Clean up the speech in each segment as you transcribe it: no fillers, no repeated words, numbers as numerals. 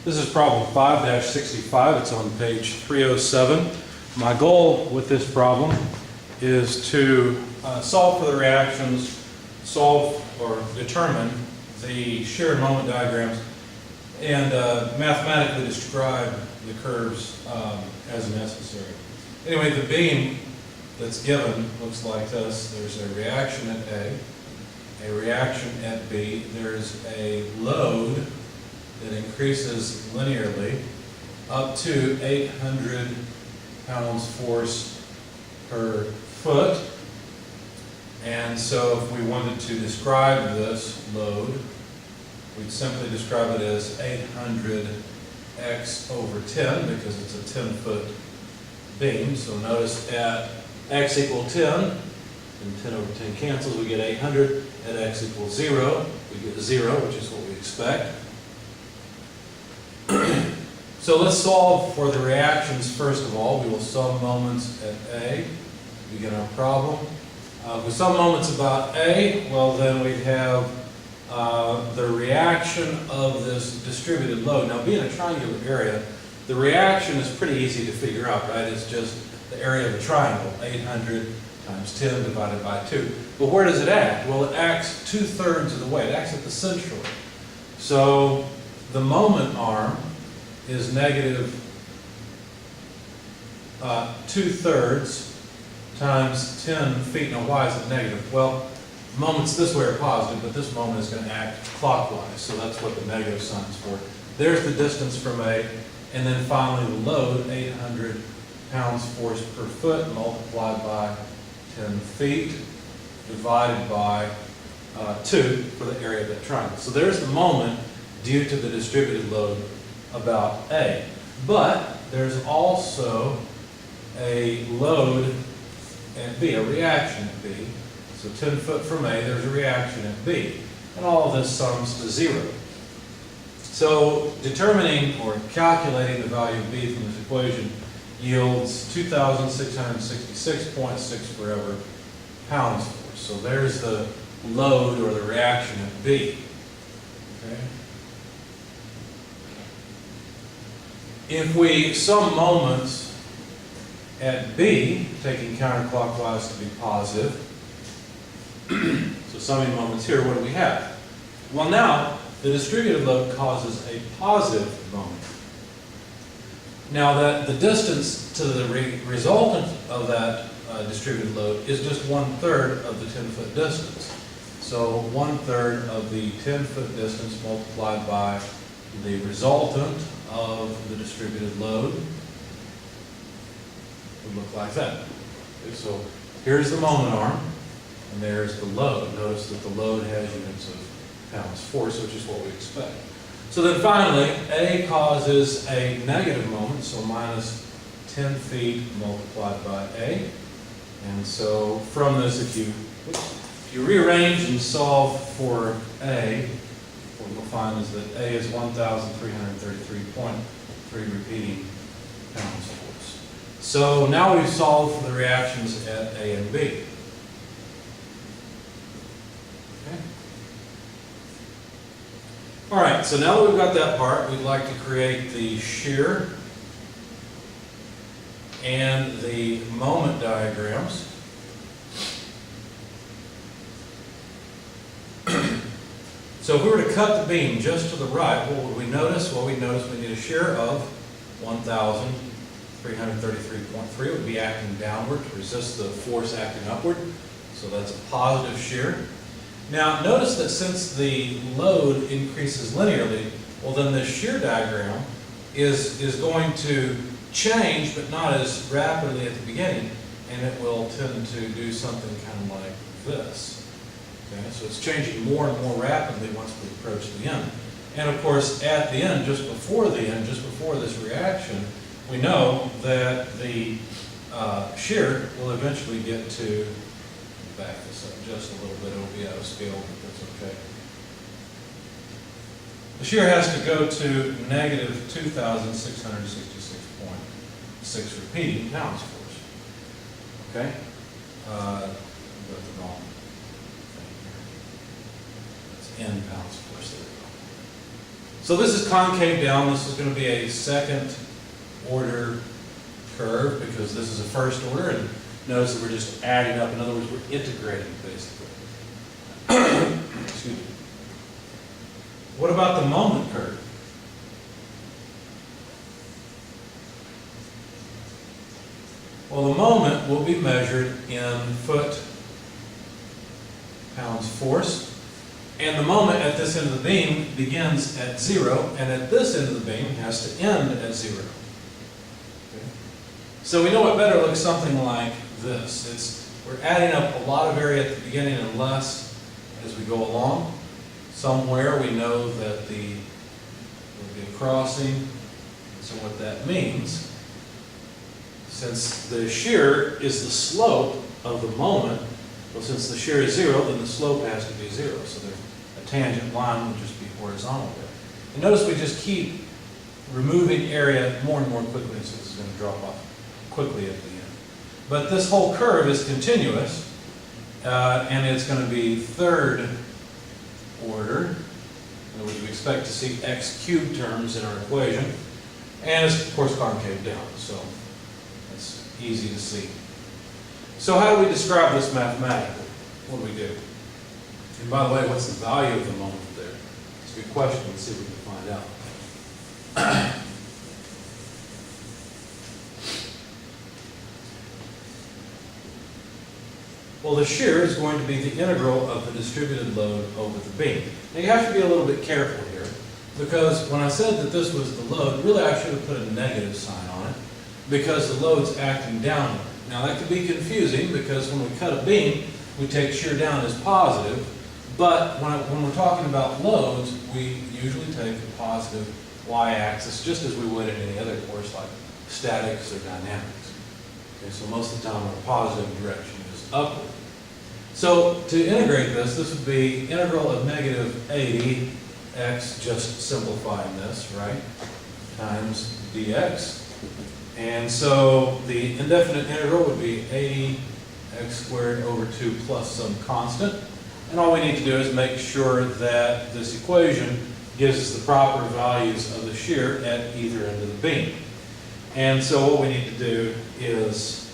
This is problem 5-65. It's on page 307. My goal with this problem is to solve for the reactions, solve or determine the shear and moment diagrams, and mathematically describe the curves as necessary. Anyway, the beam that's given looks like this. There's a reaction at A reaction at B. There's a load that increases linearly up to 800 pounds force per foot. And so if we wanted to describe this load, we'd simply describe it as 800x over 10 because it's a 10-foot beam. So notice at x equal 10, and 10 over 10 cancels, we get 800. At x equals 0, we get 0, which is what we expect. So let's solve for the reactions first of all. We will sum moments at A to begin our problem. If we sum moments about A, well then we have the reaction of this distributed load. Now being a triangular area, the reaction is pretty easy to figure out, right? It's just the area of a triangle, 800 times 10 divided by 2. But where does it act? Well, it acts 2/3 of the way. It acts at the centroid. So the moment arm is negative 2/3 times 10 feet. Now why is it negative? Well, moments this way are positive, but this moment is going to act clockwise. So that's what the negative sign is for. There's the distance from A. And then finally the load, 800 pounds force per foot multiplied by 10 feet divided by 2 for the area of that triangle. So there's the moment due to the distributed load about A. But there's also a load at B, a reaction at B. So 10 foot from A, there's a reaction at B. And all of this sums to 0. So determining or calculating the value of B from this equation yields 2,666.6 forever pounds force. So there's the load or the reaction at B. Okay. If we sum moments at B, taking counterclockwise to be positive, so summing moments here, what do we have? Well now, the distributed load causes a positive moment. Now that the distance to the resultant of that distributed load is just 1/3 of the 10-foot distance. So 1/3 of the 10-foot distance multiplied by the resultant of the distributed load would look like that. Okay, so here's the moment arm, and there's the load. Notice that the load has units of pounds force, which is what we expect. So then finally, A causes a negative moment, so minus 10 feet multiplied by A. And so from this, if you rearrange and solve for A, what you'll find is that A is 1,333.3 repeating pounds force. So now we've solved for the reactions at A and B. Okay. All right, so now that we've got that part, we'd like to create the shear and the moment diagrams. So if we were to cut the beam just to the right, what would we notice? Well, we notice we need a shear of 1,333.3. It would be acting downward to resist the force acting upward. So that's a positive shear. Now notice that since the load increases linearly, well then the shear diagram is going to change, but not as rapidly at the beginning, and it will tend to do something kind of like this. Okay, so it's changing more and more rapidly once we approach the end. And of course, at the end, just before this reaction, we know that the shear will eventually get to, back this up just a little bit, it'll be out of scale, but that's okay. The shear has to go to negative 2,666.6 repeating pounds force. Okay? Got the wrong thing here. That's N pounds force. There we go. So this is concave down. This is going to be a second order curve because this is a first order, and notice that we're just adding up. In other words, we're integrating basically. Excuse me. What about the moment curve? Well, the moment will be measured in foot-pounds force. And the moment at this end of the beam begins at 0, and at this end of the beam has to end at 0. Okay. So we know it better looks something like this. We're adding up a lot of area at the beginning and less as we go along. Somewhere we know that there will be a crossing. So what that means, since the shear is the slope of the moment, well, since the shear is 0, then the slope has to be 0. So a tangent line will just be horizontal there. And notice we just keep removing area more and more quickly, so this is going to drop off quickly at the end. But this whole curve is continuous, and it's going to be third order. In other words, we expect to see x cubed terms in our equation, and it's of course concave down, so it's easy to see. So how do we describe this mathematically? What do we do? And by the way, what's the value of the moment there? It's a good question. Let's see if we can find out. Well, the shear is going to be the integral of the distributed load over the beam. Now you have to be a little bit careful here, because when I said that this was the load, really I should have put a negative sign on it, because the load's acting downward. Now that could be confusing, because when we cut a beam, we take shear down as positive, but when we're talking about loads, we usually take the positive y-axis, just as we would in any other course like statics or dynamics. Okay, so most of the time our positive direction is upward. So to integrate this would be integral of negative 80x, just simplifying this, right, times dx. And so the indefinite integral would be 80x squared over 2 plus some constant. And all we need to do is make sure that this equation gives us the proper values of the shear at either end of the beam. And so what we need to do is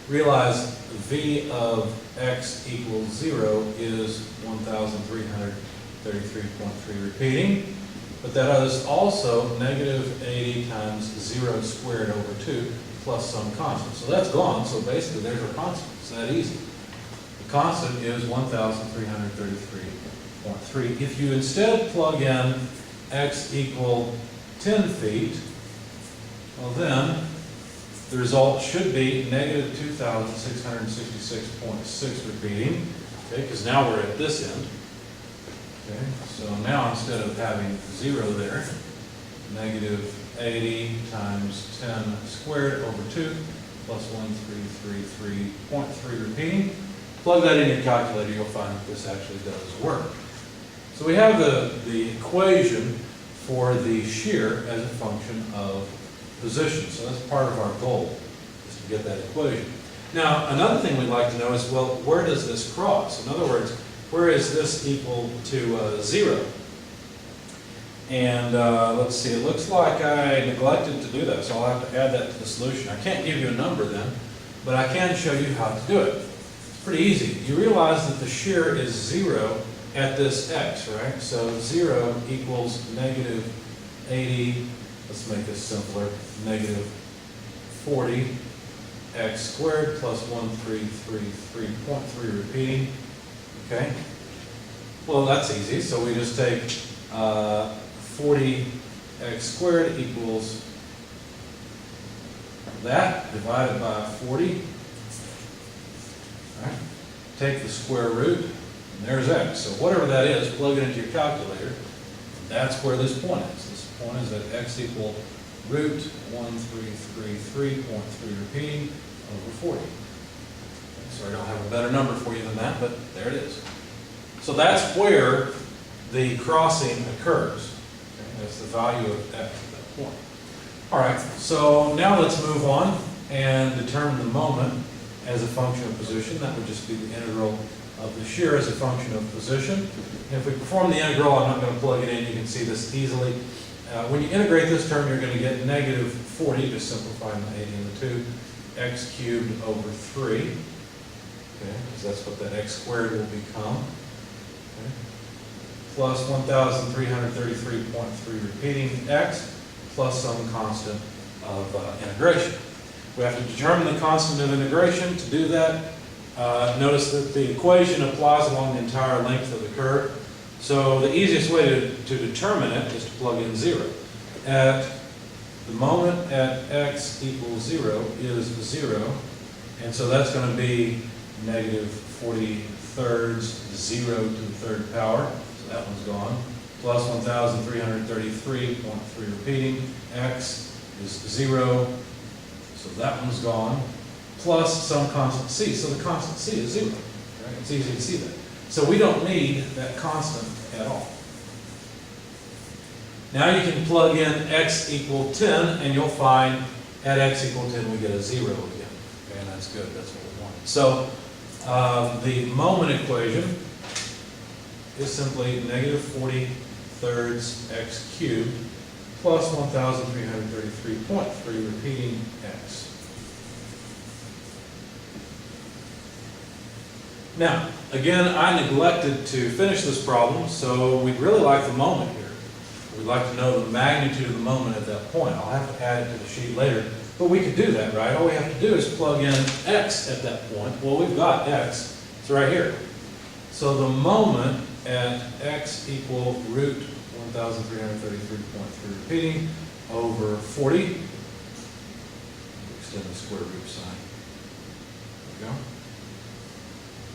realize v of x equals 0 is 1,333.3 repeating. But that is also negative 80 times 0 squared over 2 plus some constant. So that's gone, so basically there's our constant. It's that easy. The constant is 1,333.3. If you instead plug in x equal 10 feet, well then the result should be negative 2,666.6 repeating, okay, because now we're at this end. Okay, so now instead of having 0 there, negative 80 times 10 squared over 2 plus 1,333.3 repeating. Plug that in your calculator, you'll find that this actually does work. So we have the equation for the shear as a function of position. So that's part of our goal, is to get that equation. Now, another thing we'd like to know is, well, where does this cross? In other words, where is this equal to 0? And let's see, it looks like I neglected to do that, so I'll have to add that to the solution. I can't give you a number then, but I can show you how to do it. It's pretty easy. You realize that the shear is 0 at this x, right? So 0 equals negative 80, let's make this simpler, negative 40 x squared plus 1,333.3 repeating. Okay, well that's easy, so we just take 40x squared equals that divided by 40. All right. Take the square root, and there's x. So whatever that is, plug it into your calculator. That's where this point is. This point is at x equal root 1,333.3 repeating over 40. So I don't have a better number for you than that, but there it is. So that's where the crossing occurs. Okay, that's the value of x at that point. All right, so now let's move on and determine the moment as a function of position. That would just be the integral of the shear as a function of position. And if we perform the integral, I'm not going to plug it in, you can see this easily. When you integrate this term, you're going to get negative 40, just simplifying the 80 and the 2, x cubed over 3, okay, because that's what that x squared will become, okay, plus 1,333.3 repeating x, plus some constant of integration. We have to determine the constant of integration. To do that, notice that the equation applies along the entire length of the curve. So the easiest way to determine it is to plug in 0. At the moment at x equals 0 is 0, and so that's going to be negative 40 thirds, 0 to the third power, so that one's gone, plus 1,333.3 repeating, x is 0, so that one's gone, plus some constant c, so the constant c is 0, right? It's easy to see that. So we don't need that constant at all. Now you can plug in x equal 10, and you'll find at x equal 10 we get a 0 again. Okay, and that's good, that's what we want. So the moment equation is simply negative 40 thirds x cubed plus 1,333.3 repeating x. Now, again, I neglected to finish this problem, so we'd really like the moment here. We'd like to know the magnitude of the moment at that point. I'll have to add it to the sheet later, but we could do that, right? All we have to do is plug in x at that point. Well, we've got x. It's right here. So the moment at x equal root 1,333.3 repeating over 40. Extend the square root sign. There we go.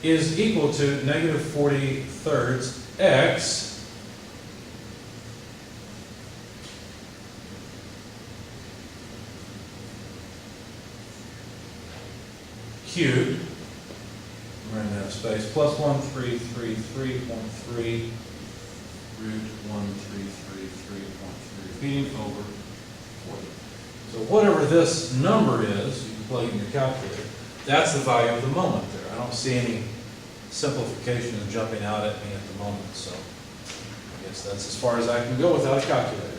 Is equal to negative 40 thirds x cubed, we're in that space, plus 1,333.3 root 1,333.3 repeating over 40. So whatever this number is, you can plug it in your calculator, that's the value of the moment there. I don't see any simplification jumping out at me at the moment, so I guess that's as far as I can go without a calculator.